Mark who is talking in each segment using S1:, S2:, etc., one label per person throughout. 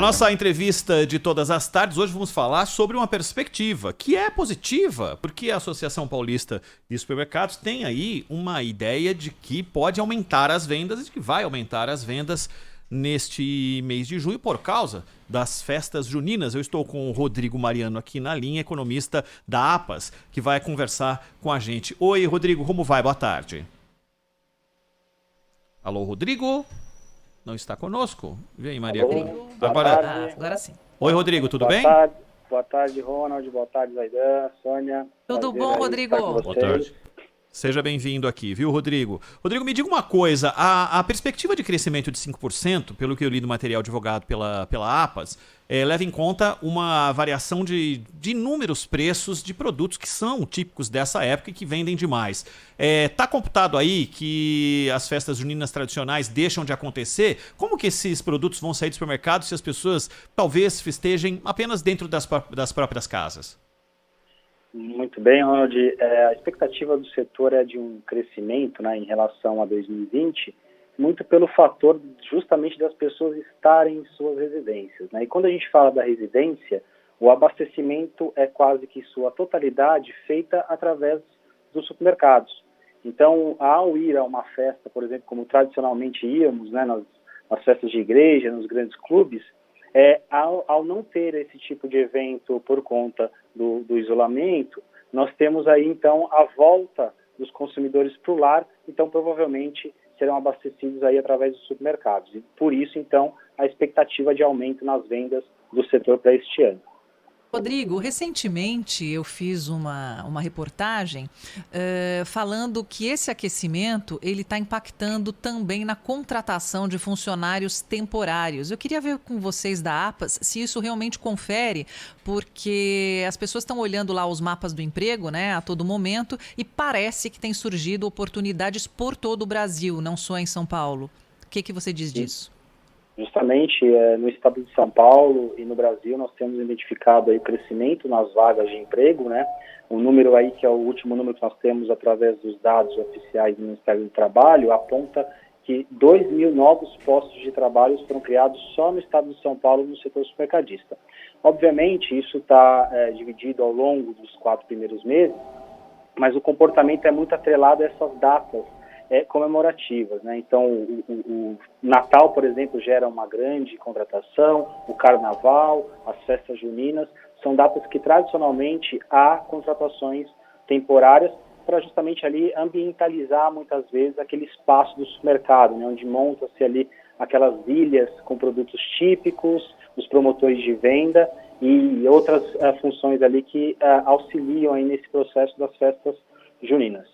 S1: A nossa entrevista de todas as tardes, hoje vamos falar sobre uma perspectiva que é positiva, porque a Associação Paulista de Supermercados tem aí uma ideia de que pode aumentar as vendas e que vai aumentar as vendas neste mês de junho por causa das festas juninas. Eu estou com o Rodrigo Mariano aqui na linha, economista da APAS, que vai conversar com a gente. Oi, Rodrigo, como vai? Boa tarde. Alô, Rodrigo? Não está conosco? Vem aí, Maria.
S2: Alô,
S1: Agora sim. Oi, Rodrigo, tudo bem?
S2: Boa tarde, Ronald. Boa tarde, Zaidan, Sônia.
S3: Tudo bom, Rodrigo?
S1: Boa tarde. Seja bem-vindo aqui, viu, Rodrigo? Rodrigo, me diga uma coisa, a perspectiva de crescimento de 5%, pelo que eu li no material divulgado pela APAS, leva em conta uma variação de inúmeros preços de produtos que são típicos dessa época e que vendem demais. Está computado aí que as festas juninas tradicionais deixam de acontecer? Como que esses produtos vão sair do supermercado se as pessoas talvez festejem apenas dentro das próprias casas?
S2: Muito bem, Ronald. A expectativa do setor é de um crescimento, né, em relação a 2020, muito pelo fator justamente das pessoas estarem em suas residências, né? E quando a gente fala da residência, o abastecimento é quase que sua totalidade feita através dos supermercados. Então, ao ir a uma festa, por exemplo, como tradicionalmente íamos, né, nas festas de igreja, nos grandes clubes, ao não ter esse tipo de evento por conta do isolamento, nós temos aí então a volta dos consumidores para o lar, então provavelmente serão abastecidos aí através dos supermercados. E por isso então a expectativa de aumento nas vendas do setor para este ano.
S3: Rodrigo, recentemente eu fiz uma reportagem falando que esse aquecimento ele está impactando também na contratação de funcionários temporários. Eu queria ver com vocês da APAS se isso realmente confere, porque as pessoas estão olhando lá os mapas do emprego, né, a todo momento, e parece que tem surgido oportunidades por todo o Brasil, não só em São Paulo. O que você diz disso?
S2: Justamente no estado de São Paulo e no Brasil nós temos identificado aí o crescimento nas vagas de emprego, né? O número aí, que é o último número que nós temos através dos dados oficiais do Ministério do Trabalho, aponta que 2.000 novos postos de trabalho foram criados só no estado de São Paulo no setor supermercadista. Obviamente isso está dividido ao longo dos 4 primeiros meses, mas o comportamento é muito atrelado a essas datas comemorativas, né? Então, o Natal, por exemplo, gera uma grande contratação, o Carnaval, as festas juninas, são datas que tradicionalmente há contratações temporárias para justamente ali ambientalizar muitas vezes aquele espaço do supermercado, né? Onde monta-se ali aquelas ilhas com produtos típicos, os promotores de venda e outras funções ali que auxiliam aí nesse processo das festas juninas.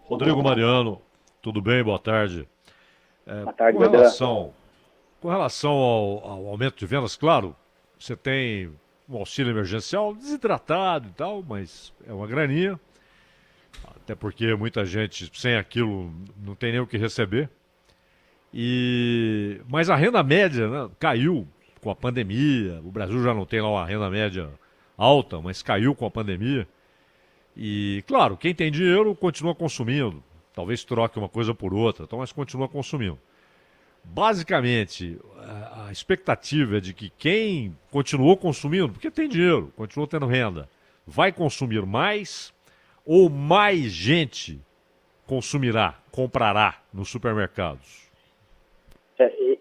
S4: Rodrigo Mariano, tudo bem? Boa tarde.
S2: Boa tarde,
S4: com relação ao aumento de vendas, claro, você tem um auxílio emergencial desidratado e tal, mas é uma graninha, até porque muita gente sem aquilo não tem nem o que receber. Mas a renda média, né, caiu com a pandemia. O Brasil já não tem lá uma renda média alta, mas caiu com a pandemia. E, claro, quem tem dinheiro continua consumindo. Talvez troque uma coisa por outra, mas continua consumindo. Basicamente, a expectativa é de que quem continuou consumindo, porque tem dinheiro, continuou tendo renda, vai consumir mais ou mais gente comprará nos supermercados?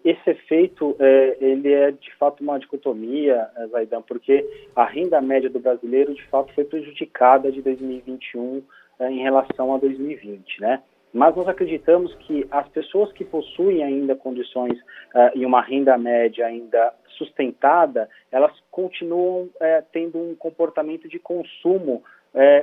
S2: Esse efeito, ele é de fato uma dicotomia, Zaidan, porque a renda média do brasileiro de fato foi prejudicada de 2021 em relação a 2020, né? Mas nós acreditamos que as pessoas que possuem ainda condições e uma renda média ainda sustentada, elas continuam tendo um comportamento de consumo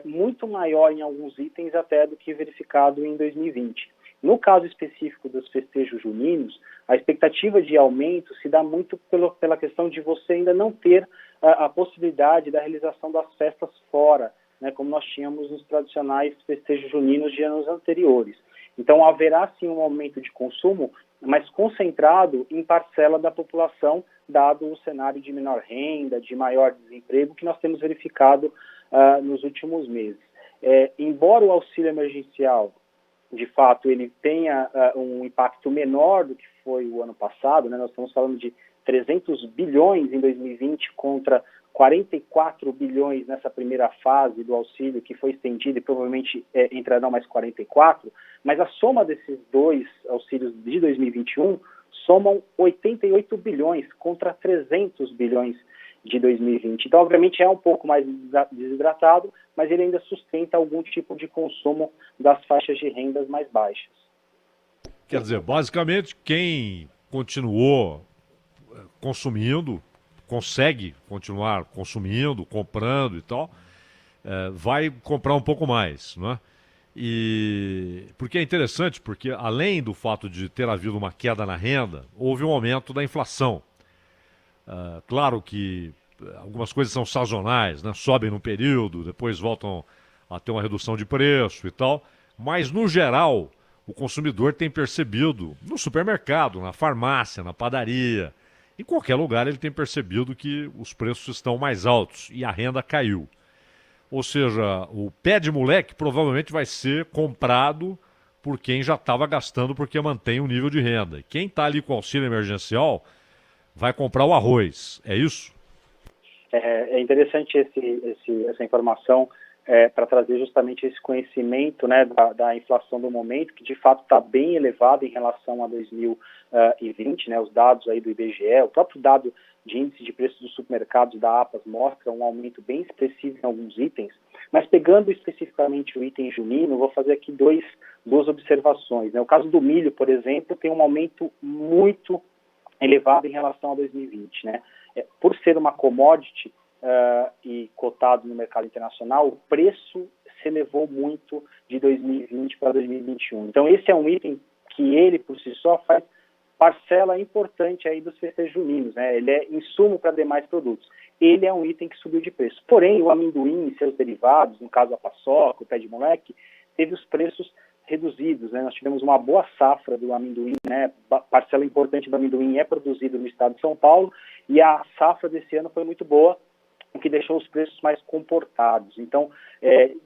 S2: muito maior em alguns itens até do que verificado em 2020. No caso específico dos festejos juninos, a expectativa de aumento se dá muito pela questão de você ainda não ter a possibilidade da realização das festas fora, né, como nós tínhamos nos tradicionais festejos juninos de anos anteriores. Então, haverá sim um aumento de consumo, mas concentrado em parcela da população, dado o cenário de menor renda, de maior desemprego que nós temos verificado nos últimos meses. Embora o auxílio emergencial de fato, ele tenha um impacto menor do que foi o ano passado, né? Nós estamos falando de 300 bilhões em 2020 contra 44 bilhões nessa primeira fase do auxílio, que foi estendida e provavelmente entrarão mais 44, mas a soma desses dois auxílios de 2021 somam 88 bilhões contra 300 bilhões de 2020. Então, obviamente, é um pouco mais desidratado, mas ele ainda sustenta algum tipo de consumo das faixas de rendas mais baixas.
S4: Quer dizer, basicamente, quem continuou consumindo, consegue continuar consumindo, comprando e tal, vai comprar um pouco mais, não é? E porque é interessante, porque além do fato de ter havido uma queda na renda, houve um aumento da inflação. Claro que algumas coisas são sazonais, né? Sobem no período, depois voltam a ter uma redução de preço e tal, mas no geral o consumidor tem percebido no supermercado, na farmácia, na padaria, em qualquer lugar ele tem percebido que os preços estão mais altos e a renda caiu. Ou seja, o pé de moleque provavelmente vai ser comprado por quem já estava gastando porque mantém o nível de renda. E quem está ali com auxílio emergencial vai comprar o arroz, é isso?
S2: É interessante essa informação para trazer justamente esse conhecimento, né, da inflação do momento, que de fato está bem elevada em relação a 2020, né, os dados aí do IBGE, o próprio dado de índice de preços dos supermercados da APAS mostra um aumento bem expressivo em alguns itens, mas pegando especificamente o item junino, vou fazer aqui duas observações, né? O caso do milho, por exemplo, tem um aumento muito elevado em relação a 2020, né? Por ser uma commodity e cotado no mercado internacional, o preço se elevou muito de 2020 para 2021. Então, esse é um item que ele, por si só, faz parcela importante aí dos festejos juninos, né? Ele é insumo para demais produtos. Ele é um item que subiu de preço. Porém, o amendoim e seus derivados, no caso a paçoca, o pé de moleque, teve os preços reduzidos, né? Nós tivemos uma boa safra do amendoim, né? Parcela importante do amendoim é produzida no estado de São Paulo e a safra desse ano foi muito boa, o que deixou os preços mais comportados. Então,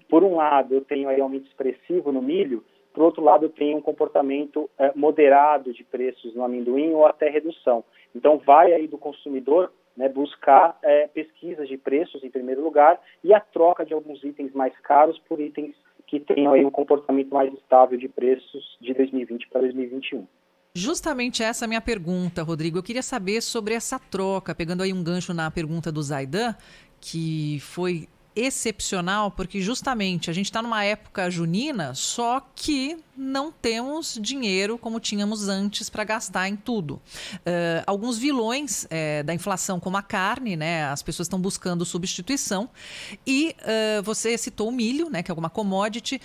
S2: por um lado, eu tenho aí aumento expressivo no milho, por outro lado, eu tenho um comportamento moderado de preços no amendoim ou até redução. Então, vai aí do consumidor, né, buscar pesquisas de preços em primeiro lugar e a troca de alguns itens mais caros por itens que tenham aí um comportamento mais estável de preços de 2020 para 2021.
S3: Justamente essa é a minha pergunta, Rodrigo. Eu queria saber sobre essa troca, pegando aí um gancho na pergunta do Zaidan, que foi excepcional, porque justamente a gente está numa época junina, só que não temos dinheiro como tínhamos antes para gastar em tudo. Alguns vilões da inflação, como a carne, né, as pessoas estão buscando substituição. E você citou o milho, né, que é alguma commodity,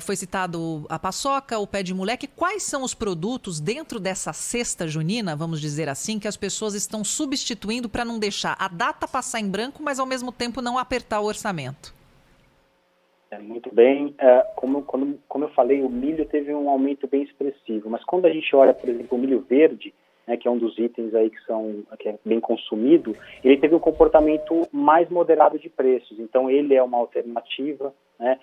S3: foi citado a paçoca, o pé de moleque. Quais são os produtos dentro dessa cesta junina, vamos dizer assim, que as pessoas estão substituindo para não deixar a data passar em branco, mas ao mesmo tempo não apertar o orçamento?
S2: Muito bem. Como eu falei, o milho teve um aumento bem expressivo, mas quando a gente olha, por exemplo, o milho verde, né, que é um dos itens aí que é bem consumido, ele teve um comportamento mais moderado de preços, então ele é uma alternativa, né?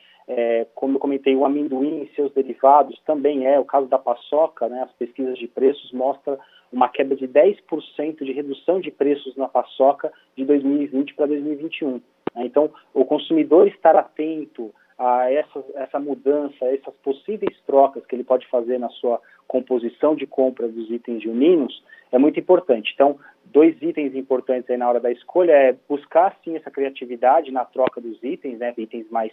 S2: Como eu comentei, o amendoim e seus derivados também o caso da paçoca, né, as pesquisas de preços mostram uma queda de 10% de redução de preços na paçoca de 2020 para 2021. Então, o consumidor estar atento a essa mudança, a essas possíveis trocas que ele pode fazer na sua composição de compra dos itens juninos é muito importante. Então, 2 itens importantes aí na hora da escolha é buscar, sim, essa criatividade na troca dos itens, né, itens mais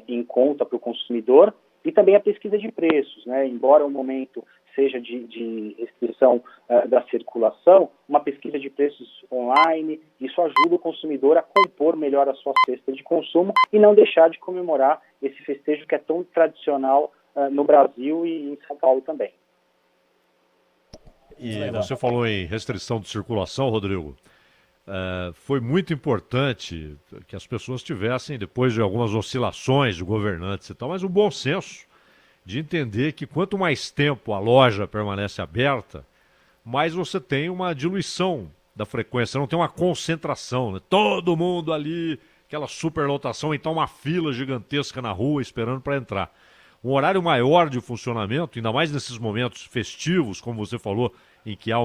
S2: em conta para o consumidor, e também a pesquisa de preços, né, embora o momento seja de restrição da circulação, uma pesquisa de preços online, isso ajuda o consumidor a compor melhor a sua cesta de consumo e não deixar de comemorar esse festejo que é tão tradicional no Brasil e em São Paulo também.
S4: E você falou em restrição de circulação, Rodrigo. Foi muito importante que as pessoas tivessem, depois de algumas oscilações de governantes e tal, mas o bom senso de entender que quanto mais tempo a loja permanece aberta, mais você tem uma diluição da frequência, não tem uma concentração, né? Todo mundo ali, aquela superlotação, então uma fila gigantesca na rua esperando para entrar. um horário maior de funcionamento, ainda mais nesses momentos festivos, como você falou, em que há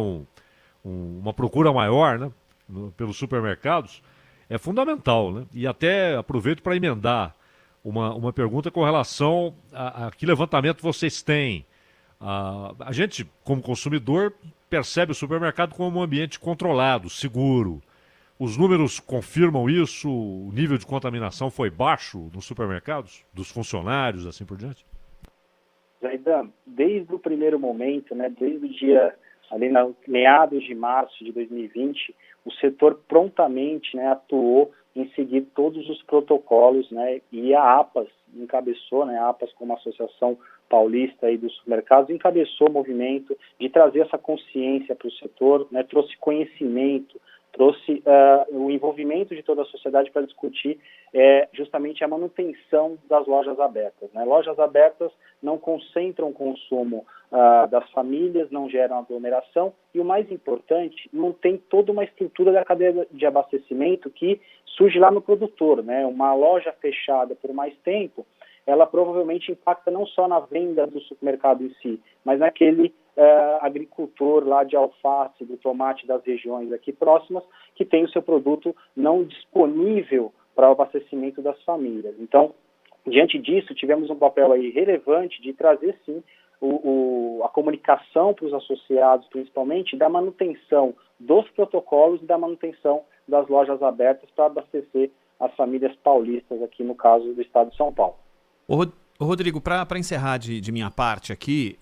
S4: uma procura maior, né, pelos supermercados, é fundamental, né? E até aproveito para emendar uma pergunta com relação a que levantamento vocês têm. A gente, como consumidor, percebe o supermercado como um ambiente controlado, seguro. Os números confirmam isso? O nível de contaminação foi baixo nos supermercados, dos funcionários, assim por diante?
S2: Zaidan, desde o primeiro momento, né, desde o dia, ali na meados de março de 2020, o setor prontamente, né, atuou em seguir todos os protocolos, né, e a APAS encabeçou, né, a APAS como Associação Paulista aí dos Supermercados, encabeçou o movimento de trazer essa consciência para o setor, né, trouxe conhecimento, trouxe o envolvimento de toda a sociedade para discutir justamente a manutenção das lojas abertas, né? Lojas abertas não concentram o consumo das famílias, não geram aglomeração e, o mais importante, não tem toda uma estrutura da cadeia de abastecimento que surge lá no produtor, né? Uma loja fechada por mais tempo, ela provavelmente impacta não só na venda do supermercado em si, mas naquele agricultor lá de alface, do tomate das regiões aqui próximas, que tem o seu produto não disponível para o abastecimento das famílias. Então, diante disso, tivemos um papel aí relevante de trazer, sim, a comunicação para os associados, principalmente, da manutenção dos protocolos e da manutenção das lojas abertas para abastecer as famílias paulistas aqui, no caso do estado de São Paulo.
S1: Rodrigo, para encerrar de minha parte aqui,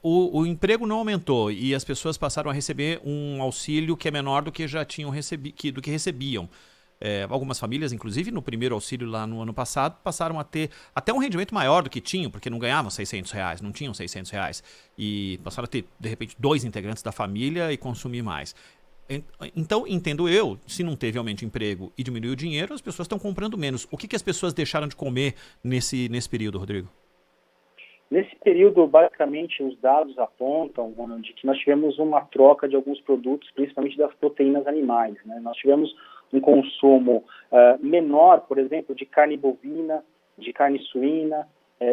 S1: o emprego não aumentou e as pessoas passaram a receber um auxílio que é menor do que já tinham do que recebiam. Algumas famílias, inclusive no primeiro auxílio lá no ano passado, passaram a ter até um rendimento maior do que tinham, porque não ganhavam R$600, não tinham R$600, e passaram a ter, de repente, 2 integrantes da família e consumir mais. Então, entendo eu, se não teve aumento de emprego e diminuiu o dinheiro, as pessoas estão comprando menos. O que as pessoas deixaram de comer nesse período, Rodrigo?
S2: Nesse período, basicamente, os dados apontam, Ronald, que nós tivemos uma troca de alguns produtos, principalmente das proteínas animais, né? Nós tivemos um consumo menor, por exemplo, de carne bovina, de carne suína,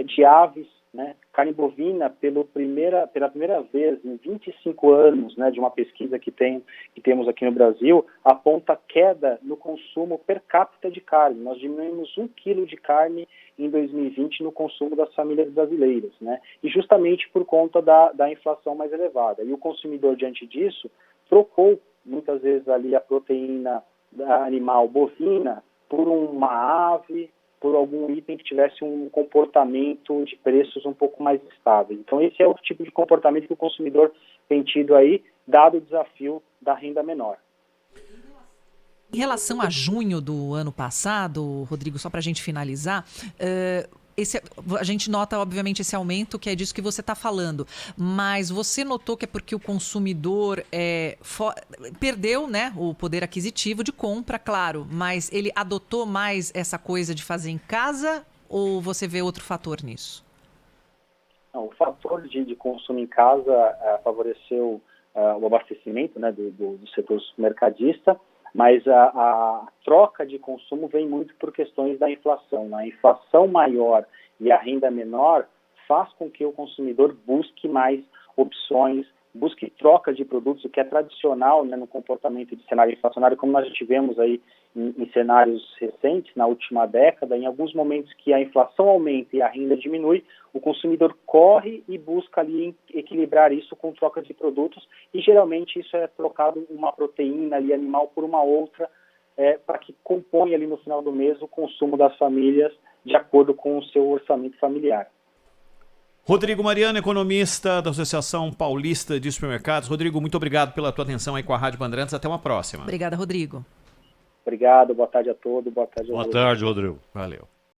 S2: de aves, né? Carne bovina, pela primeira vez em 25 anos, né, de uma pesquisa que temos aqui no Brasil, aponta queda no consumo per capita de carne. Nós diminuímos 1 quilo de carne em 2020 no consumo das famílias brasileiras, né? E justamente por conta da inflação mais elevada. E o consumidor, diante disso, trocou muitas vezes ali a proteína animal bovina por uma ave, por algum item que tivesse um comportamento de preços um pouco mais estável. Então, esse é o tipo de comportamento que o consumidor tem tido aí, dado o desafio da renda menor.
S3: Em relação a junho do ano passado, Rodrigo, só para a gente finalizar, a gente nota, obviamente, esse aumento, que é disso que você está falando, mas você notou que é porque o consumidor perdeu, né, o poder aquisitivo de compra, claro, mas ele adotou mais essa coisa de fazer em casa ou você vê outro fator nisso?
S2: Não, o fator de consumo em casa favoreceu o abastecimento, né, do setor mercadista, mas a troca de consumo vem muito por questões da inflação, né? A inflação maior e a renda menor faz com que o consumidor busque mais opções, busque troca de produtos, o que é tradicional, né, no comportamento de cenário inflacionário, como nós já tivemos aí em cenários recentes, na última década. Em alguns momentos que a inflação aumenta e a renda diminui, o consumidor corre e busca ali equilibrar isso com troca de produtos, e geralmente isso é trocado uma proteína ali animal por uma outra, para que componha ali no final do mês o consumo das famílias de acordo com o seu orçamento familiar.
S1: Rodrigo Mariano, economista da Associação Paulista de Supermercados. Rodrigo, muito obrigado pela tua atenção aí com a Rádio Bandeirantes. Até uma próxima.
S3: Obrigada, Rodrigo.
S2: Obrigado, boa tarde a todos. Boa tarde,
S4: Rodrigo.
S1: Valeu.